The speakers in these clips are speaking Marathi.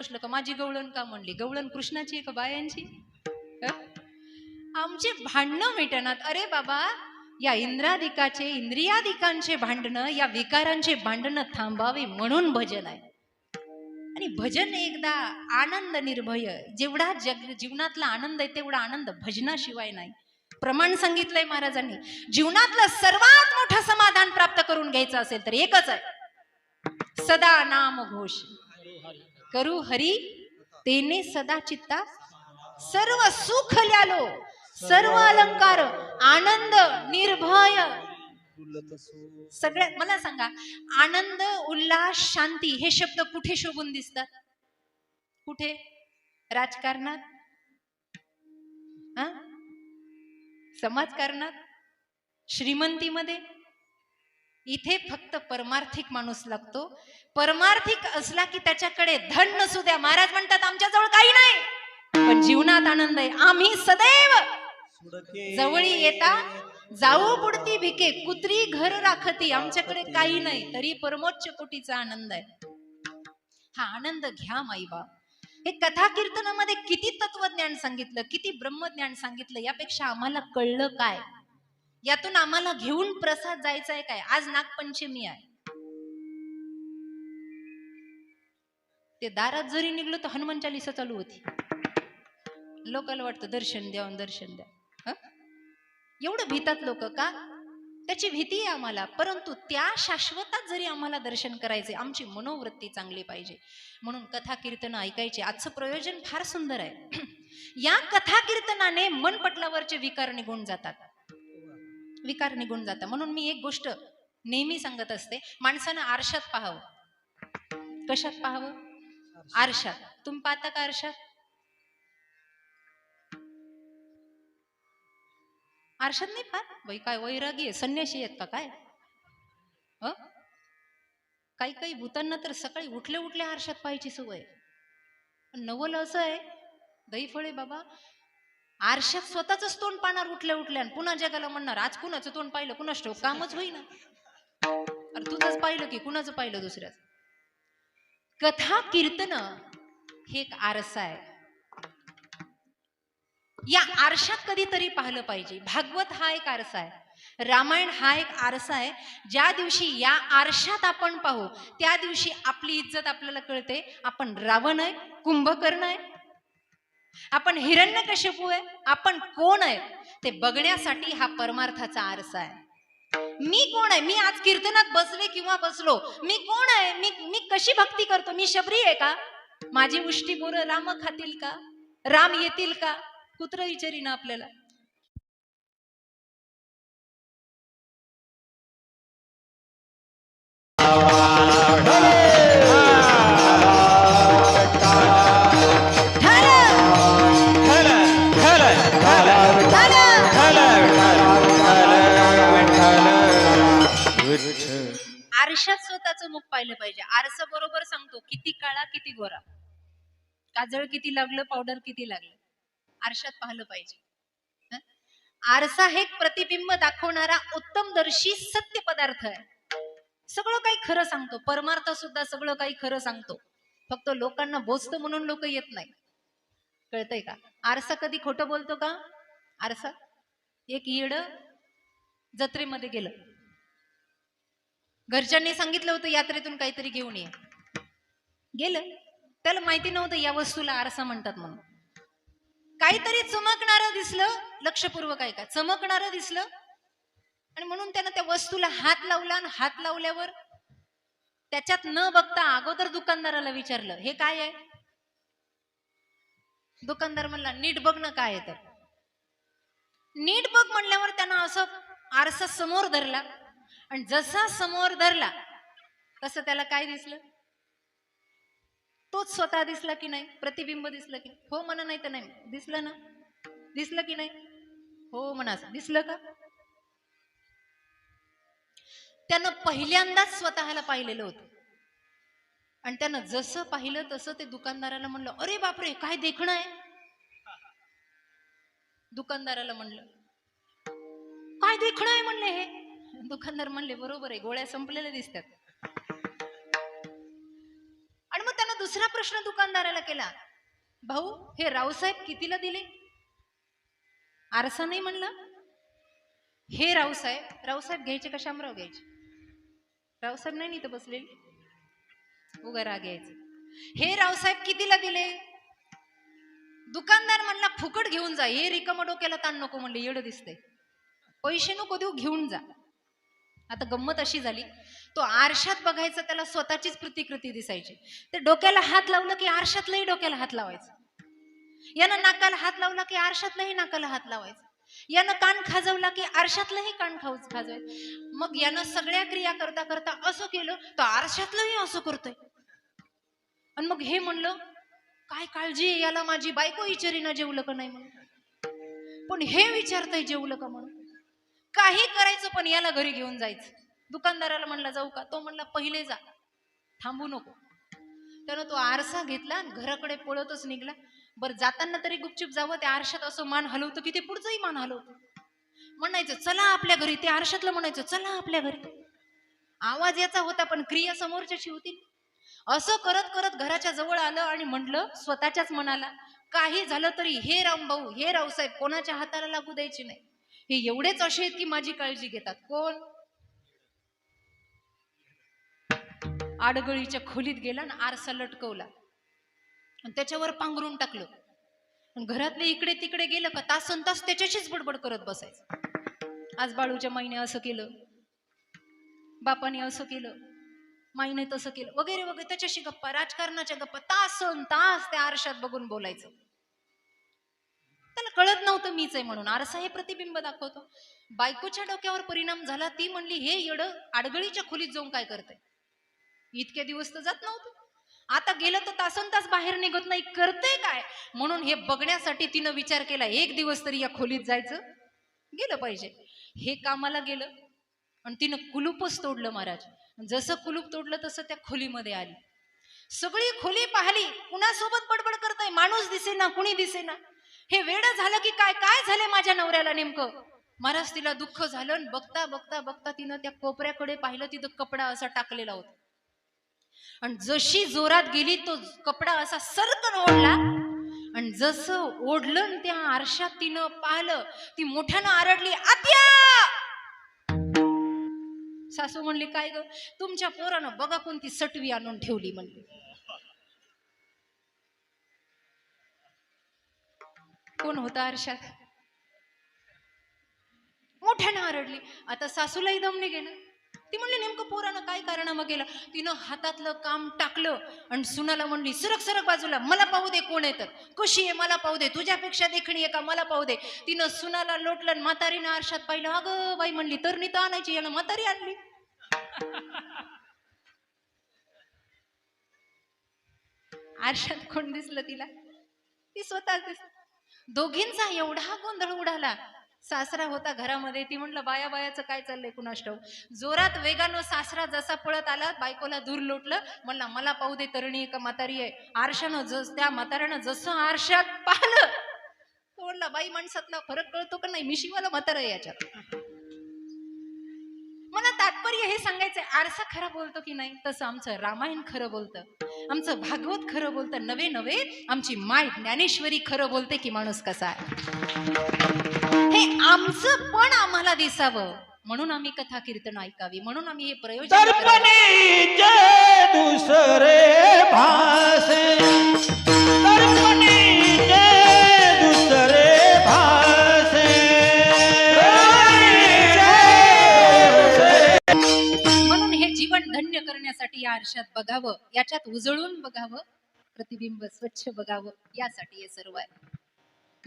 प्रश्न का माझी गवळण का म्हणली? गवळण कृष्णाची आहे का बायांची? आमचे भांडणं मिटनात. अरे बाबा, या इंद्रादिकाचे इंद्रियादिकांचे भांडणं, या विकारांचे भांडणं थांबावे म्हणून भजन आहे. आणि भजन एकदा आनंद निर्भय, जेवढा जीवनातला आनंद आहे तेवढा आनंद भजनाशिवाय नाही. प्रमाण सांगितलंय महाराजांनी. जीवनातलं सर्वात मोठं समाधान प्राप्त करून घ्यायचं असेल तर एकच आहे, सदा नाम घोष करू हरी तेने सदा चित्ता, सर्व सुख ल्यालो सर्व अलंकार आनंद निर्भय. सगळ्यात मला सांगा, आनंद उल्हास शांती हे शब्द कुठे शोभून दिसतात? कुठे? राजकारणात, समाजकारणात, श्रीमंतीमध्ये? इथे फक्त परमार्थिक माणूस लागतो. परमार्थिक असला की त्याच्याकडे धन नसू द्या, महाराज म्हणतात आमच्याजवळ काही नाही पण जीवनात आनंद आहे. आम्ही सदैव जवळी येता जाऊ बुडती भिके कुत्री घर राखती. आमच्याकडे काही नाही तरी परमोच्च कोटीचा आनंद आहे. हा आनंद घ्या माईबा. हे कथा कीर्तनामध्ये किती तत्वज्ञान सांगितलं, किती ब्रह्मज्ञान सांगितलं, यापेक्षा आम्हाला कळलं काय? यातून आम्हाला घेऊन प्रसाद जायचा आहे काय? आज नागपंचमी आहे. ते दारात जरी निघलो तर हनुमान चालीसा चालू होती. लोकांना वाटतं दर्शन द्या दर्शन द्या. एवढं भीतात लोक का? त्याची भीती आहे आम्हाला. परंतु त्या शाश्वतात जरी आम्हाला दर्शन करायचे, आमची मनोवृत्ती चांगली पाहिजे. म्हणून कथा कीर्तन ऐकायचे. आजचं प्रयोजन फार सुंदर आहे. या कथा कीर्तनाने मनपटलावरचे विकार निघून जातात. विकार निघून जातात. म्हणून मी एक गोष्ट नेहमी सांगत असते, माणसानं आरशात पाहावं. कशात पाहावं? आरशात. तुम्ही पाहता का आरशात? आरशात नाही पाहत? बाई काय वैरागी आहे, संन्याशी आहेत का काय? काही काही भूतांना तर सकाळी उठल्या उठल्या आरशात पाहायची सवय. नवल असं आहे दैफळे बाबा, आरशात स्वतःच तोंड पाहणार उठल्या उठल्या, पुन्हा जगाला म्हणणार आज कुणाचं तोंड पाहिलं कुणाच ठाऊक, कामच होईना. अरे तुझंच पाहिलं की कुणाचं पाहिलं दुसऱ्याच? कथा कीर्तन हे एक आरसा आहे. या आरशात कधीतरी पाहिलं पाहिजे. भागवत हा एक आरसा आहे, रामायण हा एक आरसा आहे. ज्या दिवशी या आरशात आपण पाहू त्या दिवशी आपली इज्जत आपल्याला कळते. आपण रावण आहे, कुंभकर्ण आहे, आपण हिरण्यकशिपू आहे, आपण कोण आहे ते बघण्यासाठी हा परमार्थाचा आरसा आहे. मी कोण आहे? मी आज कीर्तनात बसले किंवा बसलो, मी कोण आहे? मी कशी भक्ती करतो? मी शबरी आहे का? माझी उष्टी बोरं राम खातील का? राम येतील का? कुत्र विचारी ना आपल्याला. आरशात स्वतःचं मुख पाहिलं पाहिजे. आरसा बरोबर सांगतो किती काळा किती गोरा, काजळ किती लागलं, पावडर किती लागलं. आरशात पाहिलं पाहिजे. आरसा हे प्रतिबिंब दाखवणारा उत्तमदर्शी सत्य पदार्थ आहे. सगळं काही खरं सांगतो, परमार्थ सुद्धा सगळं काही खरं सांगतो. फक्त लोकांना बोचतं म्हणून लोक येत नाही. कळतंय का? आरसा कधी खोटं बोलतो का? आरसा. एक येड जत्रेमध्ये गेलं, घरच्यांनी सांगितलं होतं यात्रेतून काहीतरी घेऊन ये. गेलं, त्याला माहिती नव्हतं या वस्तूला आरसा म्हणतात म्हणून. काहीतरी चमकणारं दिसलं, लक्षपूर्वक ऐका, चमकणारं दिसलं आणि म्हणून त्यानं त्या वस्तूला हात लावला. आणि हात लावल्यावर त्याच्यात न बघता अगोदर दुकानदाराला विचारलं हे काय आहे. दुकानदार म्हणला नीट बघ ना काय आहे. तर नीट बघ म्हणल्यावर त्यानं असं आरसा समोर धरला आणि जसा समोर धरला तसं त्याला काय दिसलं? तोच स्वतः दिसला की नाही? प्रतिबिंब दिसलं की? हो म्हणा, नाही तर नाही. दिसलं ना? दिसलं की नाही? हो म्हणा. दिसलं का? त्यानं पहिल्यांदाच स्वतःला पाहिलेलं होतं आणि त्यानं जसं पाहिलं तसं ते दुकानदाराला म्हणलं अरे बापरे काय देखणं आहे. दुकानदाराला म्हणलं काय देखणं आहे म्हणले हे. दुकानदार म्हणले बरोबर आहे, गोळ्या संपलेल्या दिसतात. आणि मग त्यानं दुसरा प्रश्न दुकानदाराला केला, भाऊ हे रावसाहेब कितीला दिले? आरसा नाही म्हणला. हे रावसाहेब घ्यायचे का शामराव घ्यायचे? रावसाहेब नाही इथं बसलेले, उगा राग घ्यायचे. हे रावसाहेब कितीला दिले? दुकानदार म्हणला फुकट घेऊन जा, हे रिकाम डोक्याला ताण नको म्हणले, येडं दिसतंय, पैसे नको देऊ, घेऊन जा. आता गंमत अशी झाली, तो आरशात बघायचा, त्याला स्वतःचीच प्रतिकृती दिसायची. ते डोक्याला हात लावलं की आरशातलंही डोक्याला हात लावायचं, यानं नाकाला हात लावला की आरशातलंही नाकाला हात लावायचं, यानं कान खाजवला की आरशातलंही कान खाजवायचं. मग यानं सगळ्या क्रिया करता करता असं केलं तर आरशातलंही असं करतोय. आणि मग हे म्हणलं काय काळजी आहे याला, माझी बायको विचारीना जेवलं का नाही म्हणून, पण हे विचारतंय जेवलं का म्हणून. काही करायचं पण याला घरी घेऊन जायचं. दुकानदाराला म्हणला जाऊ का? तो म्हणला पहिले जा, थांबू नको. त्यानं तो आरसा घेतला आणि घराकडे पळतच निघला. बरं जाताना तरी गुपचूप जावं, त्या आरशात असं मान हलवतं की ते पुढचंही मान हलवतं. म्हणायचं चला आपल्या घरी, ते आरशातलं म्हणायचं चला आपल्या घरी. आवाज याचा होता पण क्रिया समोरच्याची होती. असं करत करत घराच्या जवळ आलं आणि म्हटलं स्वतःच्याच मनाला, काही झालं तरी हे रामभाऊ, हे रावसाहेब कोणाच्या हाताला लागू द्यायचे नाही. हे एवढेच असे आहेत की माझी काळजी घेतात. कोण? आडगळीच्या खोलीत गेला आणि आरसा लटकवला आणि त्याच्यावर पांघरून टाकलं. घरातले इकडे तिकडे गेलं का तासन तास त्याच्याशीच बडबड करत बसायचं. आज बाळूच्या माईने असं केलं, बापाने असं केलं, माईने तसं केलं, वगैरे वगैरे. त्याच्याशी गप्पा, राजकारणाच्या गप्पा, तासन तास त्या आरशात बघून बोलायचं. त्याला कळत नव्हतं मीच आहे म्हणून. आरसा हे प्रतिबिंब दाखवतो. बायकोच्या डोक्यावर परिणाम झाला. ती म्हणली हे येडं आडगळीच्या खोलीत जाऊन काय करतंय? इतके दिवस तर जात नव्हतं, आता गेलं तर तासन तास बाहेर निघत नाही, करतंय काय? म्हणून हे बघण्यासाठी तिनं विचार केला एक दिवस तरी या खोलीत जायचं, गेलं पाहिजे. हे कामाला गेलं आणि तिनं कुलूपच तोडलं महाराज. जसं कुलूप तोडलं तसं त्या खोलीमध्ये आली. सगळी खोली पाहिली, कुणासोबत बडबड करताय, माणूस दिसेना, कुणी दिसेना. हे वेडं झालं की काय, काय झाले माझ्या नवऱ्याला नेमकं? महाराज तिला दुःख झालं आणि बघता बघता बघता तिनं त्या कोपऱ्याकडे पाहिलं, तिथं कपडा असा टाकलेला होता. आणि जशी जोरात गेली तो कपडा असा सरकन ओढला आणि जसं ओढलं त्या आरशात तिनं पाहिलं, ती मोठ्यानं आरडली, आत्या! सासू म्हणली काय ग? तुमच्या पोरानं बघा कोणती सटवी आणून ठेवली म्हणली. कोण होता आरशात? मोठ्यानं आरडली. आता सासूलाही दम निघे ना. ती म्हणली नेमकं पोरानं काय कारणामं केलं? तिनं हातातलं काम टाकलं आणि सुनाला म्हणली सरक सरक बाजूला, मला पाहू दे कोण येतं, कशी आहे मला पाहू दे, तुझ्यापेक्षा देखणी आहे का मला पाहू दे. तिनं सुनाला लोटलं आणि म्हातारीनं आरशात पाहिलं. अगं बाई म्हणली तरणी तर आणायची, यानं म्हातारी आणली. आरशात कोण दिसलं तिला? ती स्वतःच दिसली. दोघींचा एवढा गोंधळ उडाला. सासरा होता घरामध्ये. ती म्हणलं बाया बायाचं काय चाललंय कुणास ठाऊक. जोरात वेगानं सासरा जसा पळत आला, बायकोला दूर लोटलं, म्हणला मला पाहू दे तरणी आहे का म्हातारी आहे. आरशानं त्या म्हाताऱ्यानं जसं आरशात पाहिलं, तो म्हणला बाई माणसातला फरक कळतो का नाही, मी शिवाला म्हातारा आहे याच्यात. मला तात्पर्य हे सांगायचंय, आरसा खरा बोलतो की नाही, तसं आमचं रामायण खरं बोलतं, आमचं भागवत खरं बोलतं. नवे नवे आमची माय ज्ञानेश्वरी खरं बोलते की माणूस कसा आहे. हे आमचं पण आम्हाला दिसावं म्हणून आम्ही कथा कीर्तन ऐकावी, म्हणून आम्ही हे प्रयोजन दुसरे भासे धन्य करण्यासाठी या आरशात बघावं, याच्यात उजळून बघावं, प्रतिबिंब स्वच्छ बघावं, यासाठी हे सर्व आहे.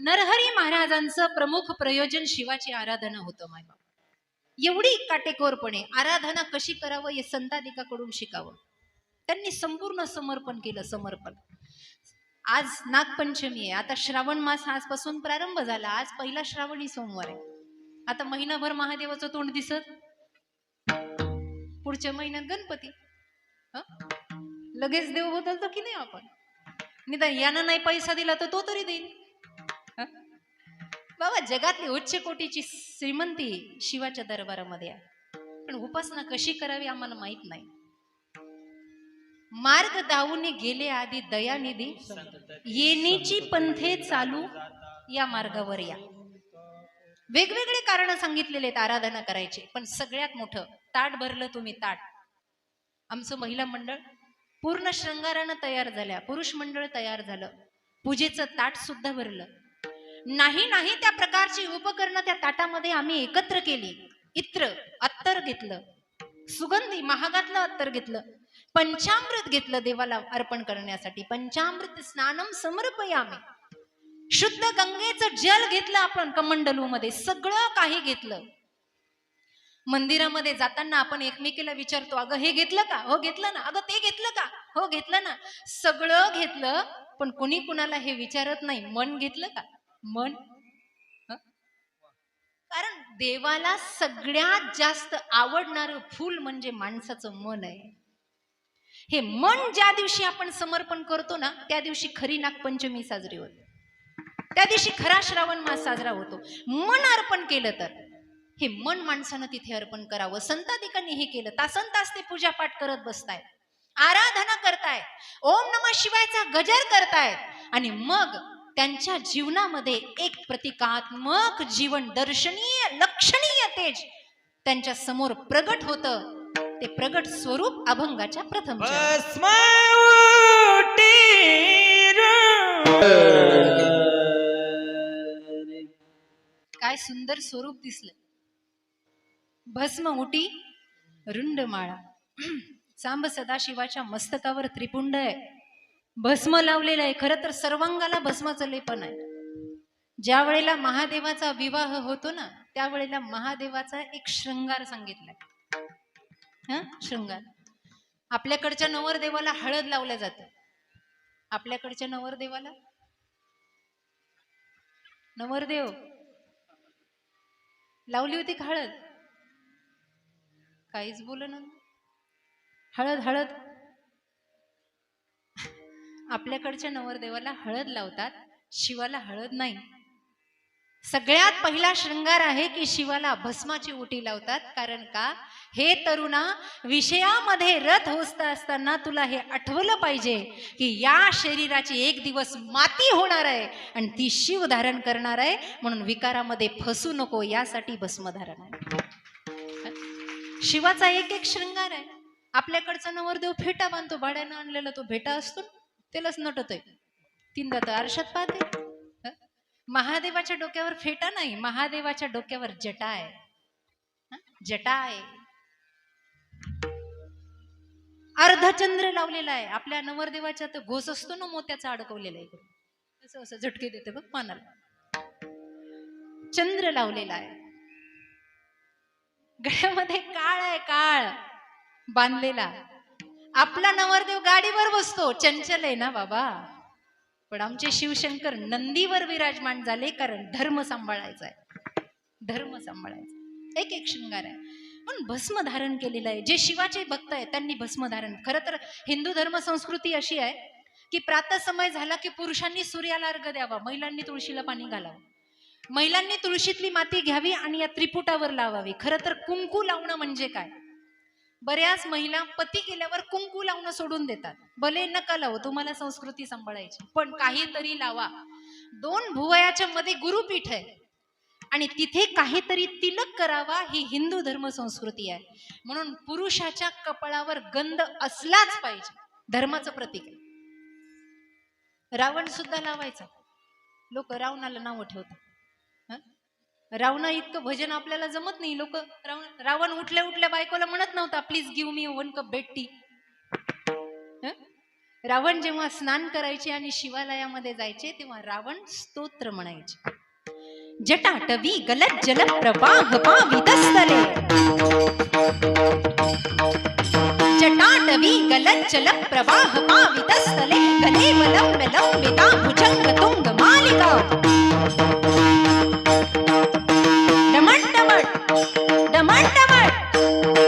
नरहरी महाराजांचं प्रमुख प्रयोजन शिवाची आराधना होतं. मायबाप एवढी काटेकोरपणे आराधना कशी करावं हे संतादिकाकडून शिकावं. त्यांनी संपूर्ण समर्पण केलं. समर्पण. आज नागपंचमी आहे, आता श्रावण मास आजपासून प्रारंभ झाला. आज पहिला श्रावणी सोमवार आहे. आता महिनाभर महादेवाचं तोंड दिसत, पुढच्या महिन्यात गणपती. लगेच देव बदलतो की नाही आपण? निदान यानं नाही पैसा दिला तर तो तरी देईल. बाबा जगातली उच्च कोटीची श्रीमंती शिवाच्या दरबारामध्ये आहे, पण उपासना कशी करावी आम्हाला माहित नाही. मार्ग दाऊने गेले आधी दयानिधी, येणेची पंथे चालू या मार्गावर या. वेगवेगळे कारण सांगितलेले आहेत आराधना करायचे, पण सगळ्यात मोठं ताट भरलं तुम्ही ताट. आमचं महिला मंडळ पूर्ण शृंगारानं तयार झाल्या, पुरुष मंडळ तयार झालं, पूजेचं ताट सुद्धा भरलं. नाही नाही त्या प्रकारची उपकरणं त्या ताटामध्ये आम्ही एकत्र केली. इत्र अत्तर घेतलं, सुगंधी महागातलं अत्तर घेतलं, पंचामृत घेतलं देवाला अर्पण करण्यासाठी. पंचामृत स्नानम समर्पयामी, शुद्ध गंगेचं जल घेतलं आपण कमंडलू मध्ये, सगळं काही घेतलं. मंदिरामध्ये जाताना आपण एकमेकीला विचारतो, अगं हे घेतलं का? हो घेतलं ना. अगं ते घेतलं का? हो घेतलं ना. सगळं घेतलं, पण कोणी कुणाला हे विचारत नाही, मन घेतलं का? मन. कारण देवाला सगळ्यात जास्त आवडणारं फूल म्हणजे माणसाचं मन आहे. हे मन ज्या दिवशी आपण समर्पण करतो ना, त्या दिवशी खरी नागपंचमी साजरी होते, त्या दिवशी खरा श्रावण मास साजरा होतो. मन अर्पण केलं तर, हे मन माणसानं तिथे अर्पण करावं. संताधिकांनी हे केलं. तासन तास ते पूजा पाठ करत बसतायत, आराधना करतायत, ओम नमः शिवायचा गजर करतायत, आणि मग त्यांच्या जीवनामध्ये एक प्रतिकात्मक जीवन, दर्शनीय लक्षणीय तेज त्यांच्या समोर प्रगट होतं. ते प्रगट स्वरूप अभंगाच्या प्रथम काय सुंदर स्वरूप दिसलं. भस्म उटी रुंड माळा, सांब सदाशिवाच्या मस्तकावर त्रिपुंड आहे, भस्म लावलेलं आहे. खरं तर सर्वांगाला भस्माचं लेपन आहे. ज्या वेळेला महादेवाचा विवाह होतो ना, त्यावेळेला महादेवाचा एक शृंगार सांगितलाय. शृंगार. आपल्याकडच्या नवरदेवाला हळद लावल्या जाते. आपल्याकडच्या नवरदेवाला, नवरदेव लावली होती का हळद? काहीच बोल ना. हळद हळद. आपल्याकडच्या नवरदेवाला हळद लावतात, शिवाला हळद नाही. सगळ्यात पहिला शृंगार आहे की शिवाला भस्माची उटी लावतात. कारण का? हे तरुणा, विषयामध्ये रथ होत असताना तुला हे आठवलं पाहिजे की या शरीराची एक दिवस माती होणार आहे आणि ती शिव धारण करणार आहे, म्हणून विकारामध्ये फसू नको, यासाठी भस्मधारण आहे. शिवाचा एक एक शृंगार आहे. आपल्याकडचा नवरदेव फेटा बांधतो, भाड्यानं आणलेला तो फेटा असतो, त्यालाच नटतोय. तीनदा तर आरशात पाहते. महादेवाच्या डोक्यावर फेटा नाही, महादेवाच्या डोक्यावर जटा आहे. जटा आहे. अर्धचंद्र लावलेला आहे. आपल्या नवरदेवाच्या तर घोस असतो ना मोत्याचा अडकवलेला आहे, असं असं झटके देते बघ पानाला. चंद्र लावलेला आहे. गळ्यामध्ये काळ आहे, काळ बांधलेला. आपला नवरदेव गाडीवर बसतो, चंचल आहे ना बाबा. पण आमचे शिवशंकर नंदीवर विराजमान झाले, कारण धर्म सांभाळायचा आहे. धर्म सांभाळायचा. एक एक शृंगार आहे. पण भस्म धारण केलेलं आहे. जे शिवाचे भक्त आहेत त्यांनी भस्म धारण. खरं तर हिंदू धर्म संस्कृती अशी आहे की प्रातः समय झाला की पुरुषांनी सूर्याला अर्घ द्यावा, महिलांनी तुळशीला पाणी घालावं, महिलांनी तुळशीतली माती घ्यावी आणि या त्रिपुटावर लावावी. खरं तर कुंकू लावणं म्हणजे काय? बऱ्याच महिला पती गेल्यावर कुंकू लावणं सोडून देतात. भले नका लावू, तुम्हाला संस्कृती सांभाळायची, पण काहीतरी लावा. 2 भुवयाच्या मध्ये गुरुपीठ आहे आणि तिथे काहीतरी तिलक करावा, ही हिंदू धर्म संस्कृती आहे. म्हणून पुरुषाच्या कपाळावर गंध असलाच पाहिजे, धर्माचं प्रतीक आहे. रावण सुद्धा लावायचा. लोक रावणाला नाव ठेवतात. रावणा इतकं भजन आपल्याला जमत नाही. लोक रावण उठल्या उठल्या बायकोला म्हणत नव्हता, please give me 1 cup bed tea. Ravana जेव्हा स्नान करायचे आणि शिवालयामध्ये जायचे तेव्हा रावण स्तोत्र म्हणायचे. जटाटवी गलत जल प्रवाह पावितस्थले, जटाटवी गलत जल प्रवाह पावितस्थले, गले वलंब लंबिता भुजंग तुंग मालिका,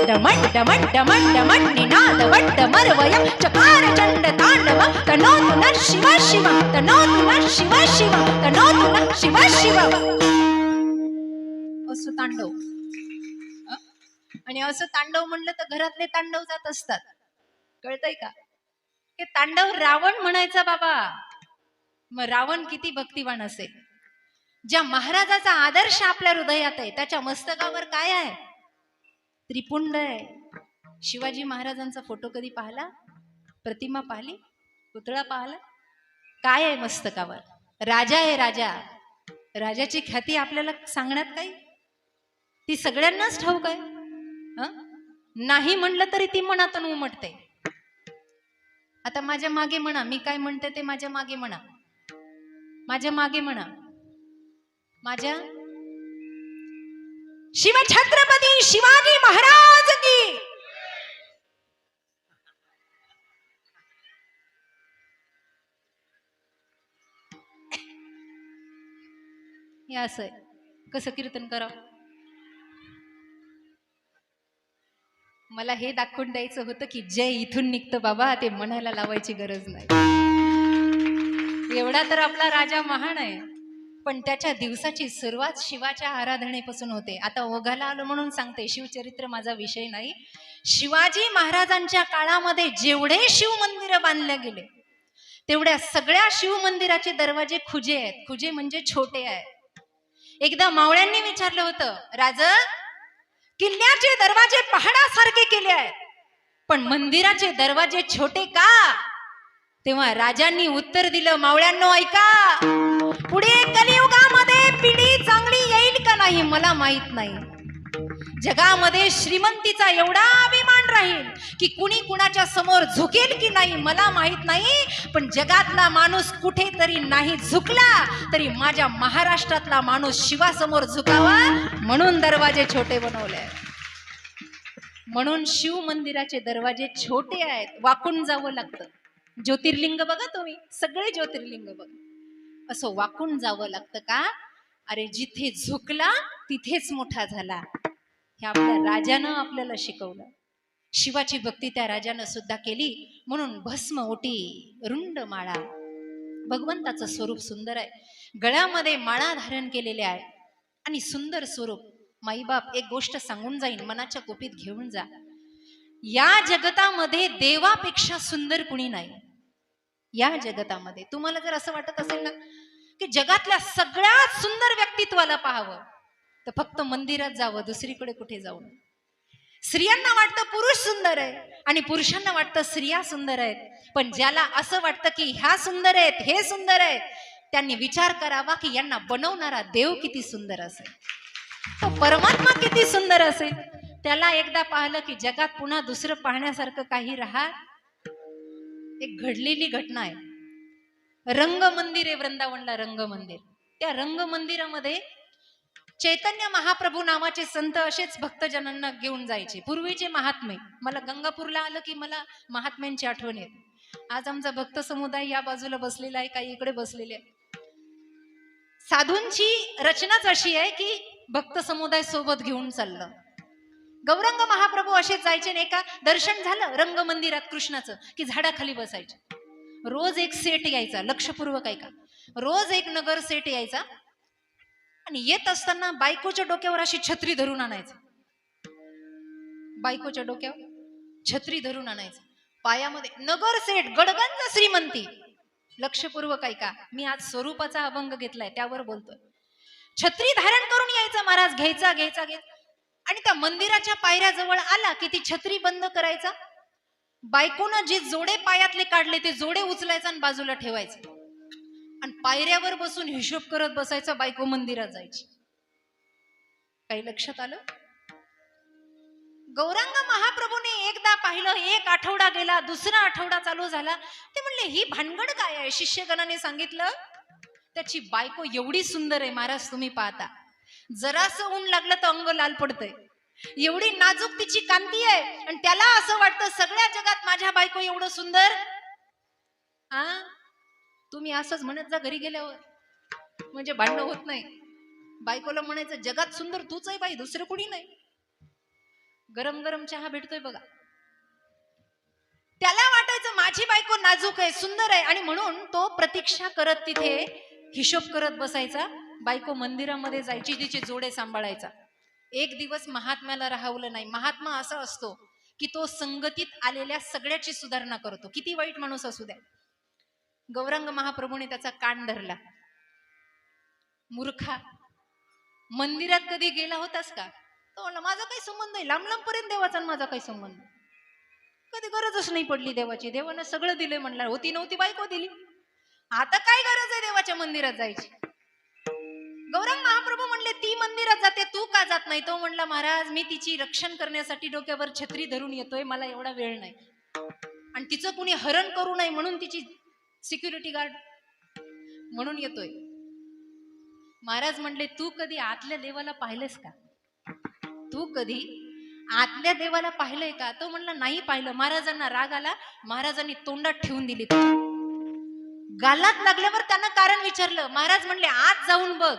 डमण डमण डमण निनाद वट्ट मरवयं चकार चंड तांडव, तनोतु नः शिव शिव, तनोतु नः शिव शिव, तनोतु नः शिव शिव. असं तांडव. आणि असं तांडव म्हणलं तर घरातले तांडव जात असतात. कळतंय का? हे तांडव रावण म्हणायचा बाबा. मग रावण किती भक्तिवान असेल. ज्या महाराजाचा आदर्श आपल्या हृदयात आहे त्याच्या मस्तकावर काय आहे? त्रिपुंड आहे. शिवाजी महाराजांचा फोटो कधी पाहिला? प्रतिमा पाहिली? पुतळा पाहिला? काय आहे मस्तकावर? राजा आहे राजा. राजाची ख्याती आपल्याला सांगण्यात काही? ती सगळ्यांनाच ठाऊक आहे. नाही म्हणलं तरी ती मनातून उमटते. आता माझ्या मागे म्हणा, मी काय म्हणते ते माझ्या मागे म्हणा, माझ्या मागे म्हणा, माझ्या शिवछत्रपती शिवाजी महाराज की. हे असं आहे. कसं कीर्तन करावं? मला हे दाखवून द्यायचं होतं की जय इथून निघतं बाबा, ते म्हणायला लावायची गरज नाही. एवढा तर आपला राजा महान आहे, पण त्याच्या दिवसाची सुरुवात शिवाच्या आराधनेपासून होते. आता ओघाला आलो म्हणून सांगते, शिवचरित्र माझा विषय नाही. शिवाजी महाराजांच्या काळामध्ये जेवढे शिव मंदिरं बांधले गेले तेवढ्या सगळ्या शिव मंदिराचे दरवाजे खुजे आहेत. खुजे म्हणजे छोटे आहेत. एकदा मावळ्यांनी विचारलं होतं, राजा किल्ल्याचे दरवाजे पहाडासारखे केले आहेत पण मंदिराचे दरवाजे छोटे का? तेव्हा राजांनी उत्तर दिलं, मावळ्यांनो ऐका, पुढे कलियुगामध्ये पिढी चांगली येईल का नाही मला माहित नाही. जगामध्ये श्रीमंतीचा एवढा अभिमान राहील की कुणी कुणाच्या समोर झुकेल की नाही मला माहित नाही, पण जगातला माणूस कुठेतरी नाही झुकला तरी माझ्या महाराष्ट्रातला माणूस शिवासमोर झुकावा म्हणून दरवाजे छोटे बनवले. म्हणून शिव मंदिराचे दरवाजे छोटे आहेत. वाकून जावं लागतं. ज्योतिर्लिंग बघा तुम्ही, सगळे ज्योतिर्लिंग बघा, असं वाकून जावं लागतं का? अरे जिथे झुकला तिथेच मोठा झाला. हे आपल्या राजानं आपल्याला शिकवलं. शिवाची भक्ती त्या राजानं सुद्धा केली. म्हणून भस्म ओटी रुंड माळा. भगवंताचं स्वरूप सुंदर आहे. गळ्यामध्ये माळा धारण केलेले आहे आणि सुंदर स्वरूप. माईबाप एक गोष्ट सांगून जाईन, मनाच्या कोपीत घेऊन जा. या जगतामध्ये देवापेक्षा सुंदर कुणी नाही. या जगतामध्ये तुम्हाला जर असं वाटत असेल ना की जगातल्या सगळ्यात सुंदर व्यक्तित्वाला पाहावं तर फक्त मंदिरात जावं, दुसरीकडे कुठे जाऊ नये. स्त्रियांना वाटतं पुरुष सुंदर आहे आणि पुरुषांना वाटतं स्त्रिया सुंदर आहेत. पण ज्याला असं वाटतं की ह्या सुंदर आहेत, हे सुंदर आहेत, त्यांनी विचार करावा की यांना बनवणारा देव किती सुंदर असेल, तो परमात्मा किती सुंदर असेल. त्याला एकदा पाहिलं की जगात पुन्हा दुसरं पाहण्यासारखं काही राहत. एक घडलेली घटना आहे. रंगमंदिर आहे वृंदावनला, रंगमंदिर. त्या रंगमंदिरामध्ये चैतन्य महाप्रभू नावाचे संत असेच भक्तजनांना घेऊन जायचे. पूर्वीचे महात्मे. मला गंगापूरला आलं की मला महात्म्यांची आठवण येते. आज आमचा भक्त समुदाय या बाजूला बसलेला आहे, काही इकडे बसलेले आहे. साधूंची रचनाच अशी आहे की भक्त समुदाय सोबत घेऊन चाललं. गौरंग महाप्रभू असेच जायचे नाही का, दर्शन झालं रंग मंदिरात कृष्णाचं की झाडाखाली बसायचे. रोज एक सेट यायचा, लक्षपूर्वक ऐका, रोज एक नगर सेट यायचा आणि येत असताना बायकोच्या डोक्यावर अशी छत्री धरून आणायचं. बायकोच्या डोक्यावर छत्री धरून आणायचं. पायामध्ये नगर सेट, गडगंज श्रीमंती. लक्षपूर्वक ऐका, मी आज स्वरूपाचा अभंग घेतलाय त्यावर बोलतोय. छत्री धारण करून यायचा महाराज, घ्यायचा घ्यायचा घ्यायचा आणि त्या मंदिराच्या पायऱ्याजवळ आला की ती छत्री बंद करायचा. बायकोनं जे जोडे पायातले काढले ते जोडे उचलायचा आणि बाजूला ठेवायचे आणि पायऱ्यावर बसून हिशोब करत बसायचा. बायको मंदिरात जायची. काही लक्षात आलं? गौरांग महाप्रभूने एकदा पाहिलं, एक आठवडा गेला, दुसरा आठवडा चालू झाला. ते म्हणले ही भानगड काय आहे? शिष्यगणाने सांगितलं त्याची बायको एवढी सुंदर आहे महाराज, तुम्ही पाहता जरासं ऊन लागलं तर अंग लाल पडतंय, एवढी नाजूक तिची कांती आहे आणि त्याला असं वाटतं सगळ्या जगात माझ्या बायको एवढं सुंदर. हा, तुम्ही असंच म्हणत जा घरी गेल्यावर, म्हणजे भांडण होत नाही. बायकोला म्हणायचं जगात सुंदर तूच आहे बाई, दुसरं कुणी नाही. गरम गरम चहा भेटतोय बघा. त्याला वाटायचं माझी बायको नाजूक आहे, सुंदर आहे आणि म्हणून तो प्रतीक्षा करत तिथे हिशोब करत बसायचा. बायको मंदिरामध्ये जायची, तिचे जोडे सांभाळायचा. एक दिवस महात्म्याला राहवलं नाही. महात्मा असा असतो की तो संगतीत आलेल्या सगळ्याची सुधारणा करतो, किती वाईट माणूस असू द्या. गौरांग महाप्रभूने त्याचा कान धरला. मूर्खा, मंदिरात कधी गेला होतास का? तो म्हणला माझा काही संबंध नाही, लांब लांब पर्यंत देवाचा आणि माझा काही संबंध नाही. कधी गरजच नाही पडली देवाची, देवानं सगळं दिलंय म्हणला. होती नव्हती बायको दिली, आता काय गरज आहे देवाच्या मंदिरात जायची? गौरांग महाप्रभू म्हणले ती मंदिरात जाते, तू का जात नाही? तो म्हणला महाराज मी तिची रक्षण करण्यासाठी डोक्यावर छत्री धरून येतोय, मला एवढा वेळ नाही, आणि तिचं कुणी हरण करू नये म्हणून तिची सिक्युरिटी गार्ड म्हणून येतोय. महाराज म्हणले तू कधी आतल्या देवाला पाहिलंस का? तू कधी आतल्या देवाला पाहिलंय का? तो म्हणला नाही पाहिलं. महाराजांना राग आला, महाराजांनी तोंडात ठेवून दिली. गालात लागल्यावर त्यानं कारण विचारलं. महाराज म्हणले आत जाऊन बघ,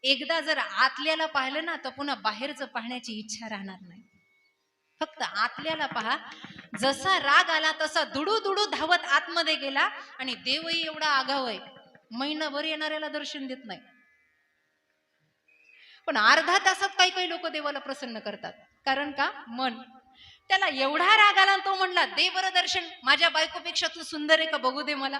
एकदा जर आतल्याला पाहिलं ना तर पुन्हा बाहेरचं पाहण्याची इच्छा राहणार नाही. फक्त आतल्याला पहा. जसा राग आला तसा दुडू दुडू धावत आतमध्ये गेला, आणि देवही एवढा आगाव आहे, महिनाभर येणाऱ्याला दर्शन देत नाही, पण अर्धा तासात काही काही लोक देवाला प्रसन्न करतात. कारण का? मन. त्याला एवढा राग आला, तो म्हणला दे बरं दर्शन, माझ्या बायकोपेक्षा तू सुंदर आहे का बघू दे मला.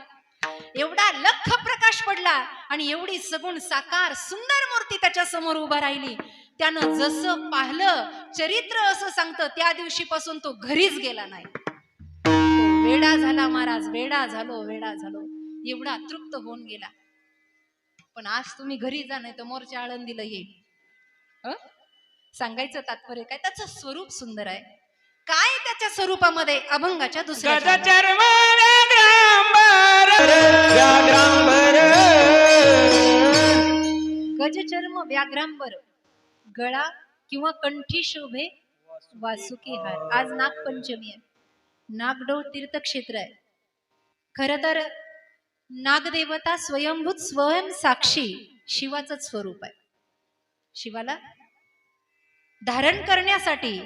एवढा लख प्रकाश पडला आणि एवढी सगुण साकार सुंदर मूर्ती त्याच्या समोर उभा राहिली. त्यानं जसं पाहिलं, चरित्र असं सांगतं, त्या दिवशीपासून तो घरीच गेला नाही. तो वेडा झाला महाराज, वेडा झालो, वेडा झालो, एवढा तृप्त होऊन गेला. पण आज तुम्ही घरी जा, नाही तर मोरच्या आळंदीला येईल. सांगायचं तात्पर्य काय? त्याचं स्वरूप सुंदर आहे. काय त्याच्या स्वरूपामध्ये? अभंगाच्या दुसऱ्या गजचर्म व्याघ्रांबर, गळा किंवा कंठी शोभे वासुकी हार. आज नागपंचमी आहे, नागडोळ तीर्थक्षेत्र आहे. खर तर नागदेवता स्वयंभूत स्वयं साक्षी शिवाचं स्वरूप आहे. शिवाला धारण करण्यासाठी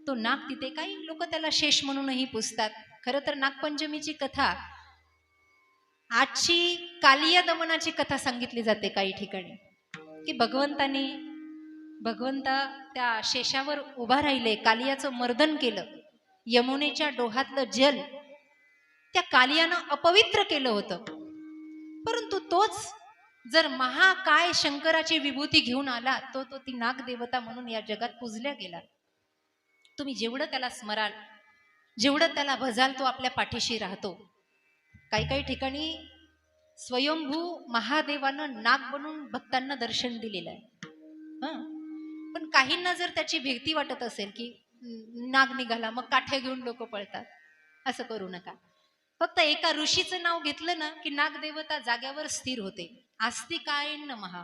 तो नाग तिथे, काही लोक त्याला शेष म्हणूनही पुजतात. खरं तर नागपंचमीची कथा, आजची कालिया दमनाची कथा सांगितली जाते काही ठिकाणी, की भगवंता त्या शेषावर उभा राहिले, कालियाचं मर्दन केलं. यमुनेच्या डोहातलं जल त्या कालियानं अपवित्र केलं होतं. परंतु तोच जर महाकाय शंकराची विभूती घेऊन आला, तो ती नागदेवता म्हणून या जगात पूजल्या गेला. तुम्ही जेवढं त्याला स्मराल, जेवढं त्याला भजाल, तो आपल्या पाठीशी राहतो. काही काही ठिकाणी स्वयंभू महादेवानं नाग बनून भक्तांना दर्शन दिलेलं आहे. पण काहींना जर त्याची भीती वाटत असेल की नाग निघाला, मग काठ्या घेऊन लोक पळतात, असं करू नका. फक्त एका ऋषीचं नाव घेतलं ना की नागदेवता जाग्यावर स्थिर होते. आस्तिकाय नमः.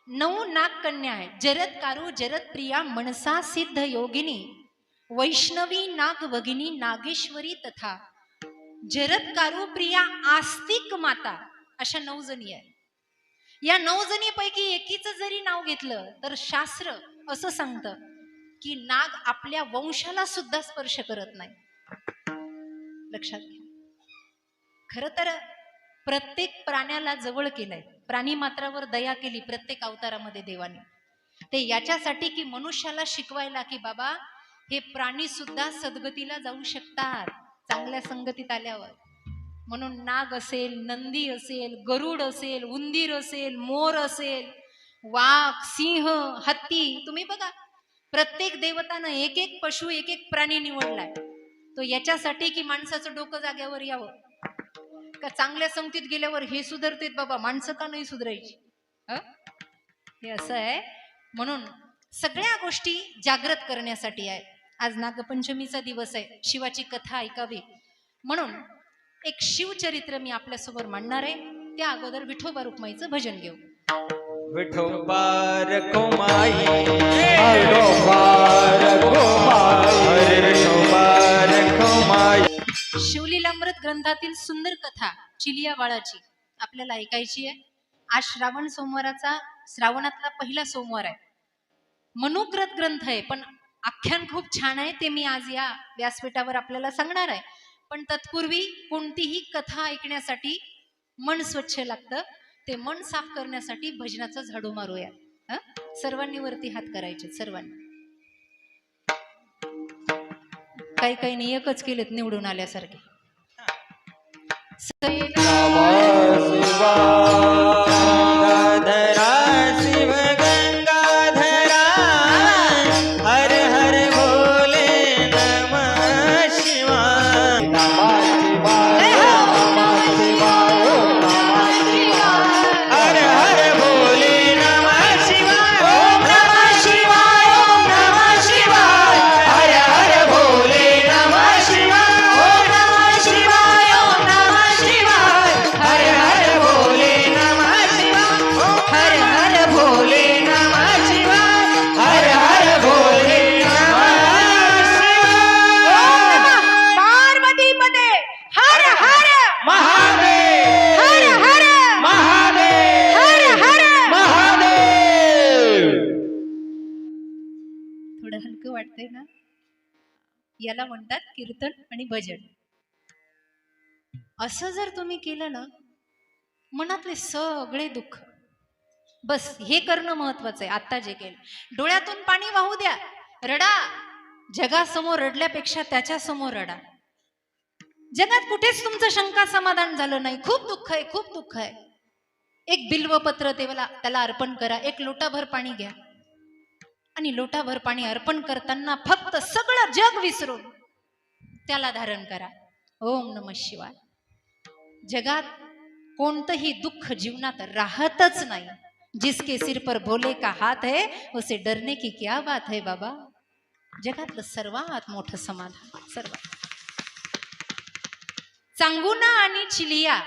9 नागकन्या आहेत. जरद कारू, जरद प्रिया, मनसा सिद्ध योगिनी, वैष्णवी नाग भगिनी, नागेश्वरी तथा जरद कारू प्रिया आस्तिक माता, अशा 9 जणी आहेत. या 9 जणीपैकी एकीचं जरी नाव घेतलं तर शास्त्र असं सांगतं की नाग आपल्या वंशाला सुद्धा स्पर्श करत नाही. लक्षात घ्या. खर तर प्रत्येक प्राण्याला जवळ केलंय, प्राणी मात्रावर दया केली प्रत्येक अवतारामध्ये देवाने. ते याच्यासाठी की मनुष्याला शिकवायला की बाबा हे प्राणी सुद्धा सद्गतीला जाऊ शकतात चांगल्या संगतीत आल्यावर. म्हणून नाग असेल, नंदी असेल, गरुड असेल, उंदीर असेल, मोर असेल, वाघ, सिंह, हत्ती, तुम्ही बघा प्रत्येक देवतानं एक एक पशु, एक एक प्राणी निवडलाय. तो याच्यासाठी की माणसाचं डोकं जाग्यावर यावं. का चांगल्या संगतीत गेल्यावर हे सुधारतेत बाबा, माणसं का नाही सुधारायची? हे असं आहे. म्हणून सगळ्या गोष्टी जागृत करण्यासाठी आहेत. आज नागपंचमीचा दिवस आहे, शिवाची कथा ऐकावी म्हणून एक शिवचरित्र मी आपल्यासमोर मांडणार आहे. त्या अगोदर विठोबा रुक्माईचं भजन घेऊ. विठोबा रखुमाई, विठोबा रखुमाई, विठोबा रखुमाई. शिवलीलामृत ग्रंथातील सुंदर कथा चिलिया बाळाची आपल्याला ऐकायची आहे. आज श्रावण सोमवाराचा, श्रावणातला पहिला सोमवार आहे. मनुकृत ग्रंथ आहे, पण आख्यान खूप छान आहे. ते मी आज या व्यासपीठावर आपल्याला सांगणार आहे. पण तत्पूर्वी कोणतीही कथा ऐकण्यासाठी मन स्वच्छ लागतं. ते मन साफ करण्यासाठी भजनाचं झाडू मारूया. हं? सर्वांनी वरती हात करायचे, सर्वांनी. काही काही एकच केलेत निवडून आल्यासारखे. गंगाधरा शिव गंगाधरा हर हर भोले नमः शिवाय हर हर भोले नमः शिवाय ओम नमः शिवाय ओम नमः शिवाय हर हर भोले नमः शिवाय ओम नमः शिवाय ओम नमः शिवाय हर हर भोले नमः शिवाय हर हर भोले नमः शिवाय हर हर भोले नमः शिवाय पार्वती पदे हर हर महादेव हर हर महादेव हर हर. महादेव. थोडं हलकं वाटतंय ना. याला म्हणतात कीर्तन आणि भजन. असं जर तुम्ही केलं ना, मनातले सगळे दुःख, बस हे करणं महत्वाचं आहे. आता जे केलं, डोळ्यातून पाणी वाहू द्या, रडा. जगासमोर रडल्यापेक्षा त्याच्या समोर रडा. जगात कुठेच तुमचं शंका समाधान झालं नाही, खूप दुःख आहे, खूप दुःख आहे. एक बिल्वपत्र त्याला अर्पण करा, एक लोटाभर पाणी घ्या आणि लोटाभर पाणी अर्पण करताना फक्त सगळं जग विसरून त्याला धारण करा. ओम नमः शिवाय. जगात कोणतंही दुःख जीवनात राहतच नाही. जिसके सिर पर भोले का हात है उसे डरने की क्या बात है बाबा. जगातलं सर्वात मोठं समाधान. सर्वात. चांगुना आणि चिलिया,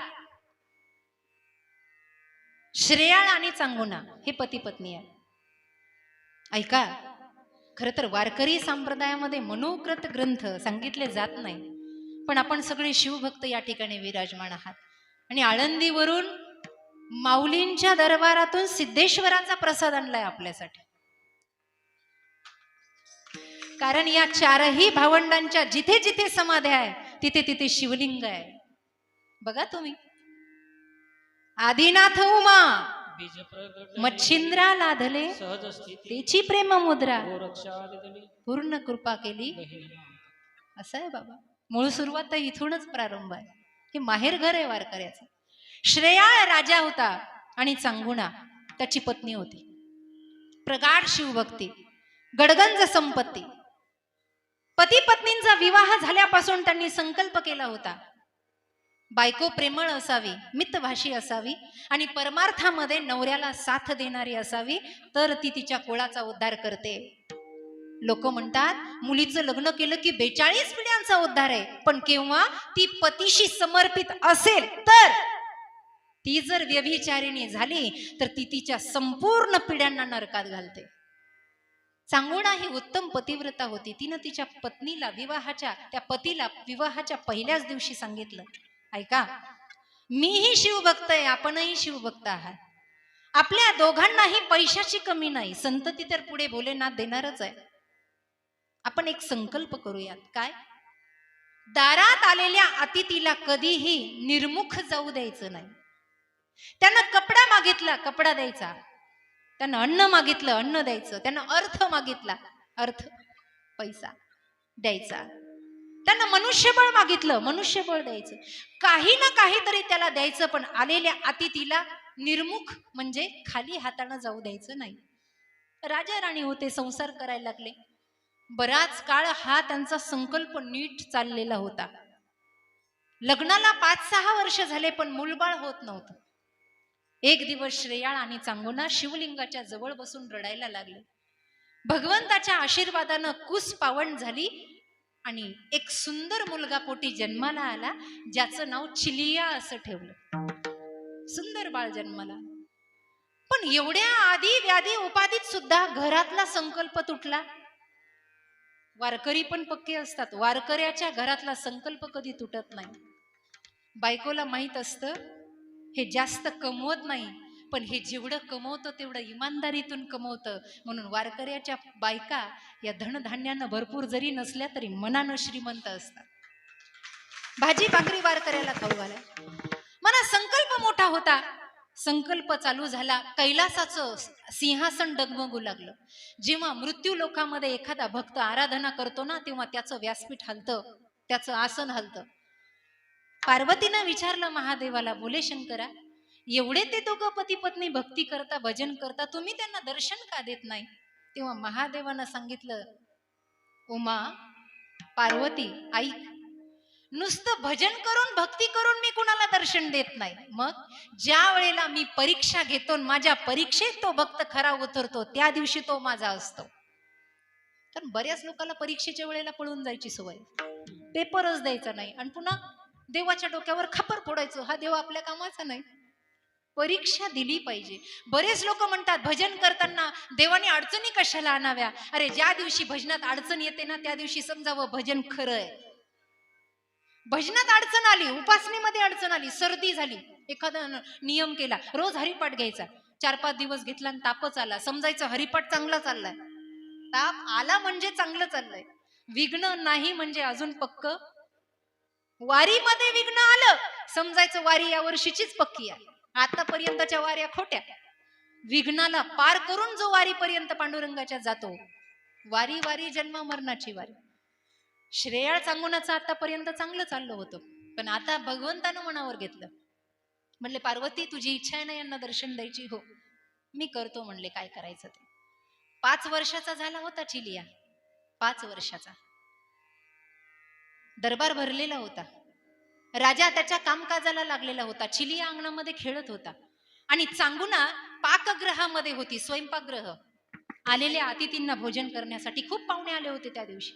श्रेयाळ आणि चांगुना हे पती पत्नी आहे. ऐका, खर तर वारकरी संप्रदायामध्ये मनोकृत ग्रंथ सांगितले जात नाही, पण आपण सगळे शिवभक्त या ठिकाणी विराजमान आहात. आणि आळंदीवरून माऊलींच्या दरबारातून सिद्धेश्वराचा प्रसाद आणलाय आपल्यासाठी. कारण या चारही भावंडांच्या जिथे जिथे समाध्या आहे तिथे तिथे शिवलिंग आहे. बघा तुम्ही, आदिनाथ उमा मच्छिंद्रा लाधले त्याची प्रेम मुद्रा पूर्ण कृपा केली. असं आहे बाबा. मूळ सुरुवात तर इथूनच प्रारंभ आहे. हे माहेर घर आहे वारकऱ्याचं. श्रेयाळ राजा होता आणि चांगुणा त्याची पत्नी होती. प्रगाढ शिवभक्ती, गडगंज संपत्ती. पती पत्नींचा विवाह झाल्यापासून त्यांनी संकल्प केला होता, बायको प्रेमळ असावी, मितभाषी असावी आणि परमार्थामध्ये नवऱ्याला साथ देणारी असावी, तर ती तिच्या कुळाचा उद्धार करते. लोक म्हणतात मुलीचं लग्न केलं की 42 पिढ्यांचा उद्धार आहे, पण केव्हा ती पतीशी समर्पित असेल तर. ती जर व्यभिचारिणी झाली तर ती तिच्या संपूर्ण पिढ्यांना नरकात घालते. चांगुणा ही उत्तम पतिव्रता होती. तिनं तिच्या पत्नीला त्या पतीला विवाहाच्या पहिल्याच दिवशी सांगितलं, ऐका, मीही शिवभक्त आहे, आपणही शिवभक्त आहात. आपल्या दोघांनाही पैशाची कमी नाही, संतती तर पुढे भोलेनाथ देणारच आहे. आपण एक संकल्प करूयात. काय? दारात आलेल्या अतिथीला कधीही निर्मुख जाऊ द्यायचं नाही. त्यानं कपडा मागितला, कपडा द्यायचा. त्यानं अन्न मागितलं, अन्न द्यायचं. त्यानं अर्थ मागितला, अर्थ, पैसा द्यायचा. त्यानं मनुष्यबळ मागितलं, मनुष्यबळ द्यायचं. काही ना काहीतरी त्याला द्यायचं, पण आलेल्या अतिथीला निर्मुख म्हणजे खाली हाताने जाऊ द्यायचं नाही. राजा राणी होते, संसार करायला लागले. बराच काळ हा त्यांचा संकल्प नीट चाललेला होता. लग्नाला 5-6 वर्ष झाले, पण मूलबाळ होत नव्हतं. एक दिवस श्रेयाळ आणि चांगुणा शिवलिंगाच्या जवळ बसून रडायला लागले. भगवंताच्या आशीर्वादानं कुस पावन झाली आणि एक सुंदर मुलगा पोटी जन्माला आला, ज्याचं नाव चिलिया असं ठेवलं. सुंदर बाळ जन्माला. पण एवढ्या आधी व्याधी उपाधीत सुद्धा घरातला संकल्प तुटला. वारकरी पण पक्के असतात, वारकऱ्याच्या घरातला संकल्प कधी तुटत नाही. बायकोला माहित असतं हे जास्त कमवत नाही, पण हे जेवढं कमवतं तेवढं इमानदारीतून कमवतं. म्हणून वारकऱ्याच्या बायका या धनधान्यानं भरपूर जरी नसल्या तरी मनानं श्रीमंत असतात. भाजी भाकरी वारकऱ्याला खाऊ घालाय. मला संकल्प मोठा होता. संकल्प चालू झाला, कैलासाचं सिंहासन डगमगू लागलं. जेव्हा मृत्यू लोकामध्ये एखादा भक्त आराधना करतो ना, तेव्हा त्याचं व्यासपीठ हलतं, त्याचं आसन हलतं. पार्वतीनं विचारलं महादेवाला, बोले शंकरा, एवढे ते दोघं पती पत्नी भक्ती करता, भजन करता, तुम्ही त्यांना दर्शन का देत नाही? तेव्हा महादेवानं सांगितलं, उमा, पार्वती, ऐक, नुसतं भजन करून भक्ती करून मी कुणाला दर्शन देत नाही. मग ज्या वेळेला मी परीक्षा घेतो, माझ्या परीक्षेत तो भक्त खरा उतरतो, त्या दिवशी तो माझा असतो. कारण बऱ्याच लोकांना परीक्षेच्या वेळेला पळून जायची सवय, पेपरच द्यायचा नाही आणि पुन्हा देवाच्या डोक्यावर खापर फोडायचं. हा देव आपल्या कामाचा नाही. परीक्षा दिली पाहिजे. बरेच लोक म्हणतात भजन करताना देवाने अडचणी कशाला आणाव्या. अरे ज्या दिवशी भजनात अडचण येते ना, त्या दिवशी समजावं भजन खरं आहे. भजनात अडचण आली, उपासनेमध्ये अडचण आली, सर्दी झाली, एखादा नियम केला, रोज हरिपाठ घ्यायचा, 4-5 दिवस घेतला आणि तापच आला, समजायचं हरिपाठ चांगला चाललाय. ताप आला म्हणजे चांगलं चाललंय. विघ्न नाही म्हणजे अजून पक्क. वारीमध्ये विघ्न आलं, समजायचं वारी या वर्षीचीच पक्की आहे. आतापर्यंतच्या वाऱ्या खोट्या. विघ्नाला पार करून जो वारीपर्यंत पांडुरंगाच्या जातो, वारी वारी जन्म मरणाची वारी. श्रेयाळ चांगुनाचं आतापर्यंत चांगलं चाललं होतं, पण आता भगवंतानं मनावर घेतलं. म्हणले, पार्वती, तुझी इच्छा आहे ना यांना दर्शन द्यायची? हो, मी करतो म्हणले, काय करायचं ते. 5 वर्षाचा झाला होता चिलिया, 5 वर्षाचा. दरबार भरलेला होता. राजा त्याच्या कामकाजाला लागलेला होता. चिलिया अंगणामध्ये खेळत होता आणि चांगुना पाकगृहामध्ये होती, स्वयंपाकगृह. आलेल्या अतिथींना भोजन करण्यासाठी खूप पाहुणे आले होते त्या दिवशी.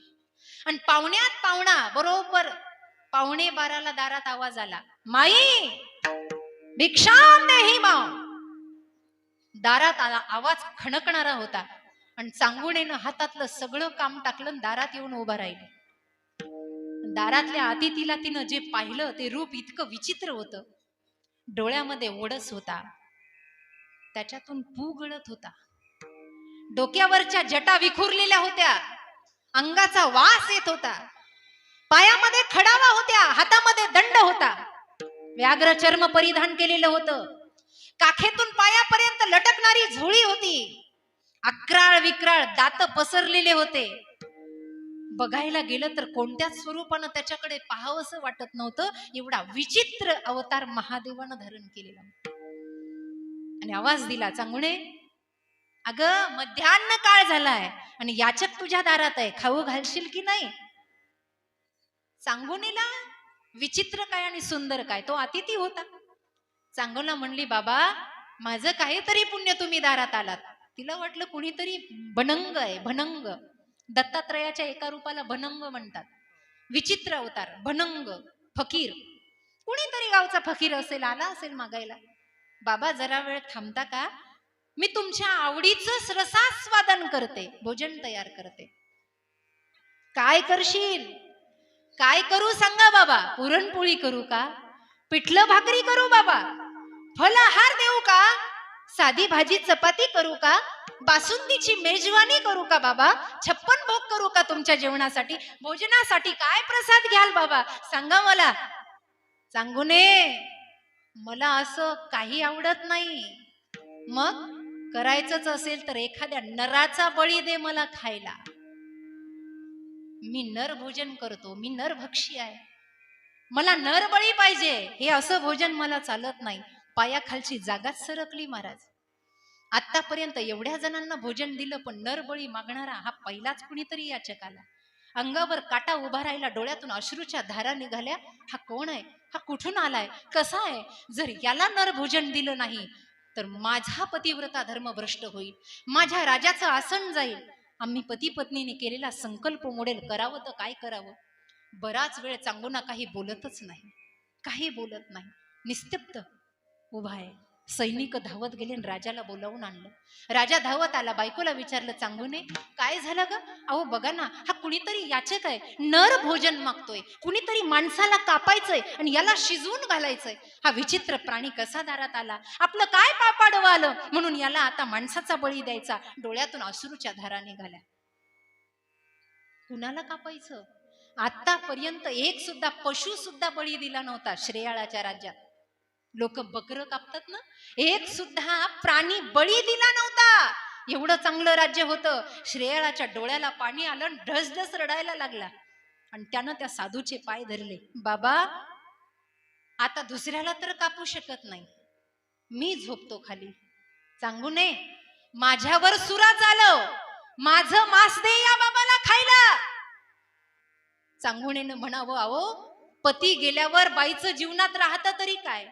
आणि पाहुण्यात पाहुणा बरोबर 11:15 दारात आवाज आला, माई भिक्षाम देही माव. दारात आवाज खणकणारा होता आणि चांगुणेनं हातातलं सगळं काम टाकलं, दारात येऊन उभा राहिले. दारातल्या अतिथीला तिनं जे पाहिलं ते रूप इतकं विचित्र होतं. डोळ्यामध्ये ओढस होता, त्याच्यातून पू गळत होता, डोक्यावरच्या जटा विखुरलेल्या होत्या, अंगाचा वास येत होता, पायामध्ये खडावा होत्या, हातामध्ये दंड होता, व्याघ्र चर्म परिधान केलेलं होतं, काखेतून पायापर्यंत लटकणारी झोळी होती, अक्राळ विक्राळ दात पसरलेले होते. बघायला गेलं तर कोणत्याच स्वरूपानं त्याच्याकडे पाहावंसं वाटत नव्हतं, एवढा विचित्र अवतार महादेवानं धारण केलेला. आणि आवाज दिला, चांगुणे, अगं मध्यान्ह काळ झालाय आणि याचक तुझ्या दारात आहे, खाऊ घालशील की नाही? चांगुणीला विचित्र काय आणि सुंदर काय, तो अतिथी होता. चांगुणा म्हणली, बाबा माझं काहीतरी पुण्य तुम्ही दारात आलात. तिला वाटलं कुणीतरी भनंग आहे, भनंग. दत्तात्रयाच्या एका रूपाला भनंग म्हणतात. विचित्र अवतार, भनंग, फकीर, कुणीतरी गावचा फकीर असेल, आला असेल मागायला. बाबा जरा वेळ थांबता का? मी तुमच्या आवडीचं रसास्वादन करते, भोजन तयार करते. काय करशील? काय करू सांगा बाबा? पुरणपोळी करू का? पिठलं भाकरी करू बाबा? फलाहार देऊ का? साधी भाजी चपाती करू का? बासुंदीची मेजवानी करू का बाबा? 56 भोग करू का तुमच्या जेवणासाठी? भोजनासाठी काय प्रसाद घ्याल बाबा? सांगा मला. चांगुने, मला असं काही आवडत नाही. मग करायचंच असेल तर एखाद्या नराचा बळी दे मला खायला. मी नर भोजन करतो, मी नरभक्षी आहे, मला नरबळी पाहिजे. हे असं भोजन मला चालत नाही. पायाखालची जागाच सरकली महाराज. आतापर्यंत एवढ्या जणांना भोजन दिलं, पण नरबळी मागणारा हा पहिलाच कुणीतरी याचक आला. अंगावर काटा उभा राहिला, डोळ्यातून अश्रूच्या धारा निघाल्या. हा कोण आहे? हा कुठून आलाय? कसा आहे? जर याला नर भोजन दिलं नाही तर माझा पतिव्रता धर्म भ्रष्ट होईल, माझ्या राजाचं आसन जाईल, आम्ही पती पत्नीने केलेला संकल्प मोडेल. करावं तर काय करावं? बराच वेळ चांगुना काही बोलतच नाही, काही बोलत नाही, निस्तब्ध उभा आहे. सैनिक धावत गेले आणि राजाला बोलावून आणलं. राजा धावत आला, बायकोला विचारलं, चांगुने काय झालं ग? अहो बघा ना, हा कुणीतरी याचक आहे, नर भोजन मागतोय, कुणीतरी माणसाला कापायचंय आणि याला शिजवून घालायचंय. हा विचित्र प्राणी कसा दारात आला? आपलं काय पापाडवं आलं म्हणून याला आता माणसाचा बळी द्यायचा? डोळ्यातून अश्रूच्या धारा निघाल्या. कुणाला कापायचं? आतापर्यंत एक सुद्धा पशु सुद्धा बळी दिला नव्हता श्रेयाळाच्या राज्यात. लोक बकरं कापतात ना, एक सुद्धा प्राणी बळी दिला नव्हता. एवढं चांगलं राज्य होतं. श्रेयाळाच्या डोळ्याला पाणी आलं, ढसढस रडायला लागला आणि त्यानं त्या साधूचे पाय धरले. बाबा, आता दुसऱ्याला तर कापू शकत नाही, मी झोपतो खाली. सांगू नये, माझ्यावर सुरा चालव, माझं मांस दे या बाबाला खायला. चांगुणेनं म्हणावं, अहो पती गेल्यावर बाईचं जीवनात राहतं तरी काय,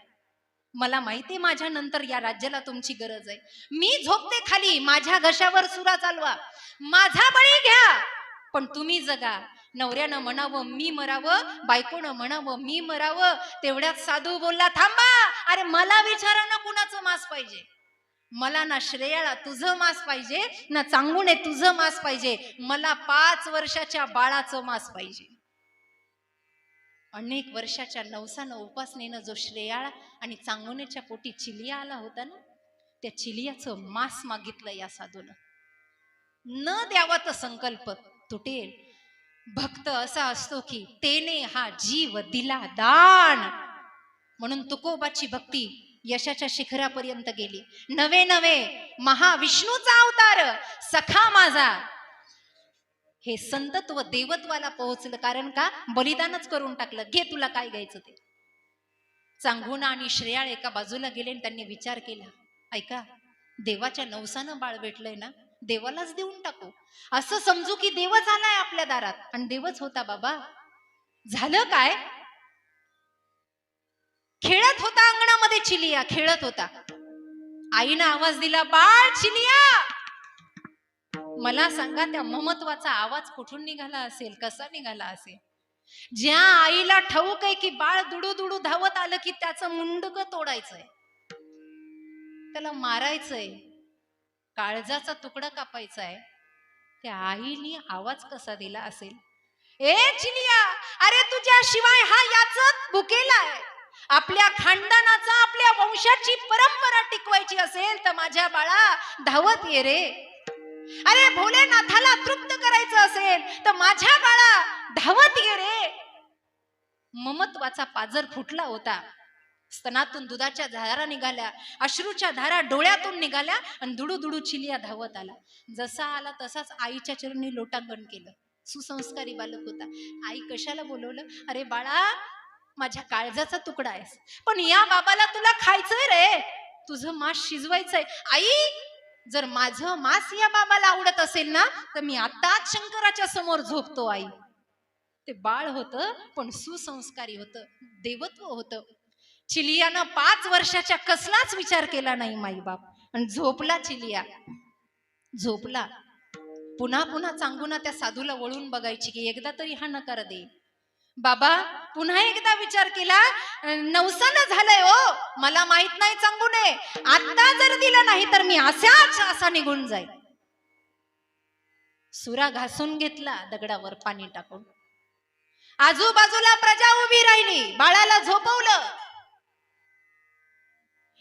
मला माहितीये माझ्या नंतर या राज्याला तुमची गरज आहे, मी झोपते खाली, माझ्या घशावर सुरा चालवा, माझा बळी घ्या, पण तुम्ही जगा. नवऱ्यानं म्हणावं मी मरावं, बायकोनं म्हणावं मी मरावं. तेवढ्यात साधू बोलला, थांबा, अरे मला विचारा ना कुणाचं मांस पाहिजे. मला ना श्रेयाला तुझं मांस पाहिजे, ना चांगुणे तुझं मांस पाहिजे, मला 5 वर्षाच्या बाळाचं मांस पाहिजे. अनेक वर्षाच्या नवसानं उपासनेनं जो श्रेयाळ आणि चांगुनेच्या पोटी चिलिया आला होता ना, त्या चिलियाचं मांस मागितलं या साधूनं. न द्यावा तर संकल्प तुटेल. भक्त असा असतो की तेने हा जीव दिला दान. म्हणून तुकोबाची भक्ती यशाच्या शिखरापर्यंत गेली. नवे नवे महाविष्णूचा अवतार सखा माझा हे संतत्व देवत्वाला पोहोचलं. कारण का, बलिदानच करून टाकलं, घे तुला काय घ्यायचं ते. चांगुणा आणि श्रेयाळ एका बाजूला गेले आणि त्यांनी विचार केला, ऐका, देवाच्या नवसानं बाळ भेटलंय ना, देवालाच देऊन टाकू. असं समजू की देवच आलाय आपल्या दारात. आणि देवच होता बाबा. झालं काय, खेळत होता अंगणामध्ये चिलिया, खेळत होता. आईनं आवाज दिला, बाळ चिलिया. मला सांगा, त्या ममत्वाचा आवाज कुठून निघाला असेल, कसा निघाला असेल. ज्या आईला ठाऊक आहे की बाळ दुडू दुडू धावत आलं की त्याचं मुंडक तोडायचंय, त्याला मारायचंय, काळजाचा तुकडा कापायचा आहे, त्या आईने आवाज कसा दिला असेल. ए चिलिया, अरे तुझ्याशिवाय हा याचक भुकेलाय. आपल्या खानदानाचा, आपल्या वंशाची परंपरा टिकवायची असेल तर माझ्या बाळा धावत ये रे. अरे भोलेनाथाला तृप्त करायचं असेल तर माझ्या बाळा धावत ये रे. ममत्वाचा पाजर फुटला होता. स्तनातून दुधाच्या धारा निघाल्या, अश्रूच्या धारा डोळ्यातून निघाल्या आणि दुडू दुडू चिलिया धावत आला. जसा आला तसाच आईच्या चरणी लोटांगण केलं. सुसंस्कारी बालक होता. आई कशाला बोलवलं, अरे बाळा माझ्या काळजाचा तुकडा आहेस, पण या बाबाला तुला खायचंय रे, तुझं मांस शिजवायचंय. आई, जर माझं मांस या बाबाला आवडत असेल ना तर मी आताच शंकराच्या समोर झोपतो. आई, ते बाळ होतं पण सुसंस्कारी होतं, देवत्व होतं. चिलियानं 5 वर्षाच्या कसलाच विचार केला नाही माई बाप, आणि झोपला चिलिया, झोपला. पुन्हा पुन्हा चांगुना त्या साधूला वळून बघायची की एकदा तरी हा नकार दे. बाबा पुन्हा एकदा विचार केला, नवसानं झालंय ओ, मला माहित नाही चांगुने, आता जर दिलं नाही तर मी असा निघून जाईल. सुरा घासून घेतला दगडावर पाणी टाकून. आजूबाजूला प्रजा उभी राहिली, बाळाला झोपवलं.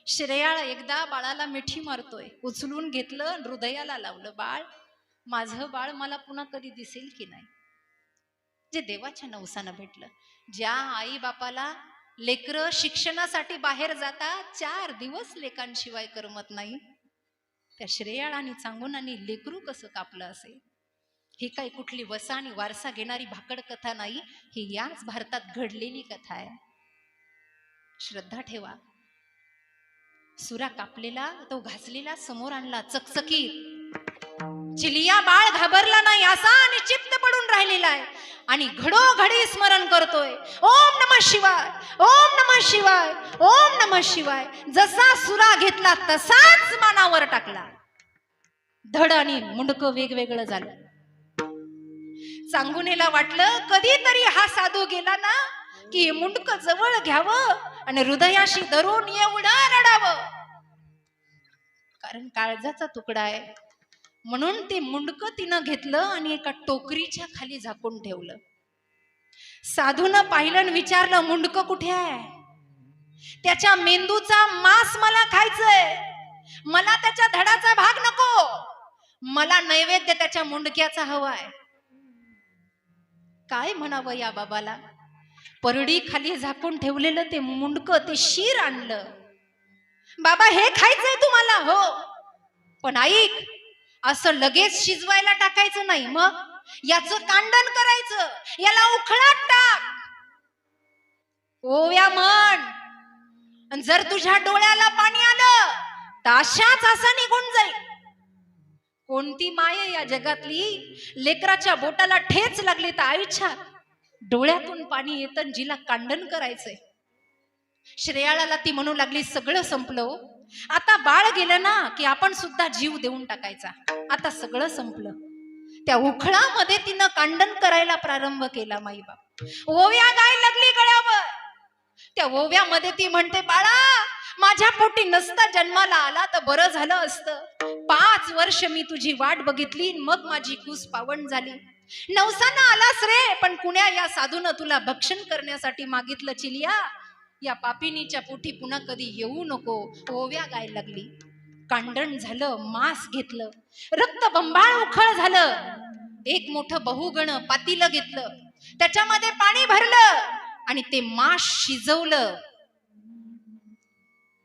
श्रेयाळ एकदा बाळाला मिठी मारतोय, उचलून घेतलं, हृदयाला लावलं. बाळ, माझं बाळ मला पुन्हा कधी दिसेल की नाही. जे देवाच्या नवसानं भेटलं. ज्या आई बापाला लेकरं शिक्षणासाठी बाहेर जातात, 4 दिवस लेकांशिवाय करमत नाही, त्या श्रेयाळ आणि चांगुनांनी लेकरू कसं कापलं असेल. ही काही कुठली वसा आणि वारसा घेणारी भाकड कथा नाही, ही याच भारतात घडलेली कथा आहे. श्रद्धा ठेवा. सुरा कापलेला, तो घासलेला समोर आणला, चकचकीत. चिलिया बाळ घाबरला नाही, असा निश्चित पडून राहिलेला आहे आणि घडोघडी स्मरण करतोय, ओम नमः शिवाय, ओम नमः शिवाय, ओम नमः शिवाय. जसा सुरा घेतला तसाच मानावर टाकला. धड आणि मुंडकं वेगवेगळं झालं. चांगुनेला वाटलं कधीतरी हा साधू गेला ना की मुंडकं जवळ घ्यावं आणि हृदयाशी धरून एवढं रडावं, कारण काळजाचा तुकडा आहे. म्हणून ते मुंडकं तिनं घेतलं आणि एका टोकरीच्या खाली झाकून ठेवलं. साधूनं पाहिलं आणि विचारलं, मुंडकं कुठे आहे? त्याच्या मेंदूचा मांस मला खायचंय, मला त्याच्या धडाचा भाग नको, मला नैवेद्य त्याच्या मुंडक्याचा हवाय. काय म्हणावं या बाबाला. परडी खाली झाकून ठेवलेलं ते मुंडकं, ते शीर आणलं. बाबा हे खायचंय तुम्हाला? हो. पण ऐक, असं लगेच शिजवायला टाकायचं नाही, मग याचं कांडण करायचं, याला उखळात टाक, ओव्या म्हण. आणि जर तुझ्या डोळ्याला पाणी आलं तर अशाच असं निघून जाईल. कोणती माय या जगातली लेकराच्या बोटाला ठेच लागली तर आईच्या डोळ्यातून पाणी येतं, जिला कांडण करायचंय. श्रेयाळाला ती म्हणू लागली, सगळं संपलं, आता बाळ गेलं ना की आपण सुद्धा जीव देऊन टाकायचा, आता सगळं संपलं. त्या उखळामध्ये तिनं कांडण करायला प्रारंभ केला. माईबाप ओव्या गाय लागली गळ्यावर. त्या ओव्यामध्ये ती म्हणते, बाळा माझ्या पोटी नसता जन्माला आला तर बरं झालं असतं. 5 वर्ष मी तुझी वाट बघितली, मग माझी कूस पावन झाली. नवसानं आलास रे, पण कुण्या या साधूनं तुला भक्षण करण्यासाठी मागितलं. चिलिया, या पापिनीच्या पोटी पुन्हा कधी येऊ नको. ओव्या गाय लागली. कांडण झालं, मांस घेतलं, रक्त बंबाळ उखळ झालं. एक मोठं बहुगण पातीलं घेतलं, त्याच्यामध्ये पाणी भरलं आणि ते मांस शिजवलं.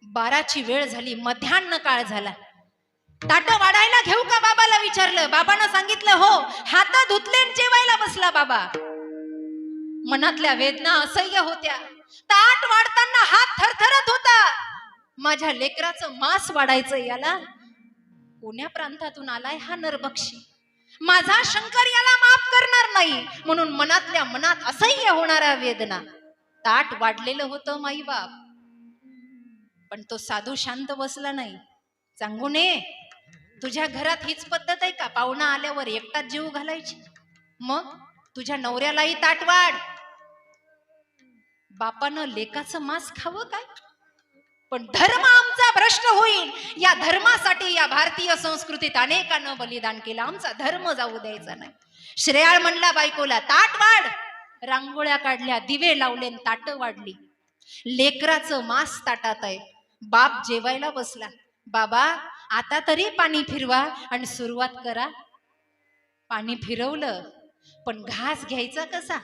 12ची वेळ झाली, मध्यान्ह काळ झाला. ताट वाढायला घेऊ का बाबाला विचारलं. बाबानं सांगितलं हो. हात धुतले जेवायला बसला बाबा. मनातल्या वेदना असह्य होत्या. ताट वाढताना हात थरथरत होता. माझ्या लेकराचं मांस वाढायचं, याला कोण्या प्रांतातून आलाय हा नरभक्षी, माझा शंकर याला माफ करणार नाही. म्हणून मनातल्या मनात असह्य होणाऱ्या वेदना. ताट वाढलेलं होतं माईबाप, पण तो साधू शांत बसला नाही. चांगुने, तुझ्या घरात हीच पद्धत आहे का, पाहुणा आल्यावर एकटाच जीव घालायची? मग तुझ्या नवऱ्यालाही ताट वाढ. बापानं लेकाचं मांस खावं काय? पण धर्म आमचा भ्रष्ट होईल, या धर्मासाठी या भारतीय संस्कृतीत अनेकांना बलिदान केलं, आमचा धर्म जाऊ द्यायचा नाही. श्रेयाळ म्हणला बायकोला, ताट वाढ. रांगोळ्या काढल्या, दिवे लावले, ताट वाढली. लेकराचं मांस ताटात आहे. बाप जेवायला बसला. बाबा आता तरी पाणी फिरवा आणि सुरुवात करा. पाणी फिरवलं, पण घास घ्यायचा कसा?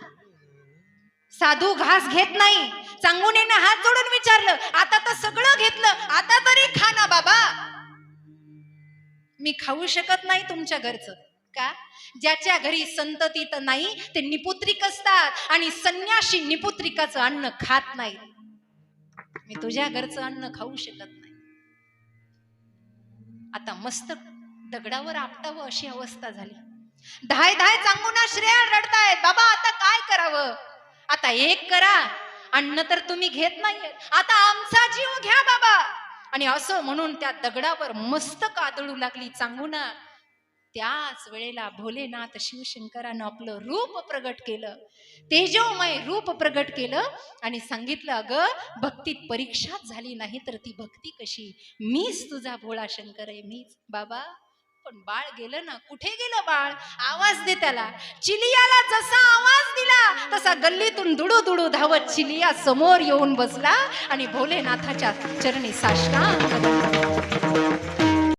साधू घास घेत नाही. चांगुनेने हात जोडून विचारलं, आता तर सगळं घेतलं, आता तरी खा ना बाबा. मी खाऊ शकत नाही तुमच्या घरचं. का? ज्याच्या घरी संतती तर नाही ते निपुत्रिक असतात, आणि संन्याशी निपुत्रिकाचं अन्न खात नाही. मी तुझ्या घरचं अन्न खाऊ शकत नाही. आता मस्त दगडावर आपटावं अशी अवस्था झाली. धाय धाय चांगुना श्रेया रडतायत. बाबा आता काय करावं? आता एक करा, अन्न तर तुम्ही घेत नाहीये, आता आमचा जीव घ्या बाबा. आणि असं म्हणून त्या दगडावर मस्तक आदळू लागली चांगुना. त्याच वेळेला भोलेनाथ शिवशंकरानं आपलं रूप प्रगट केलं, तेजोमय रूप प्रगट केलं आणि सांगितलं, अगं भक्तीत परीक्षाच झाली नाही तर ती भक्ती कशी? मीच तुझा भोळा शंकर आहे, मीच बाबा. पण बाळ गेलं ना. कुठे गेलं बाळ? आवाज दे त्याला. चिलियाला जसा आवाज दिला तसा गल्लीतून दुडू दुडू धावत चिलिया समोर येऊन बसला आणि भोलेनाथाच्या चरणी साष्टांग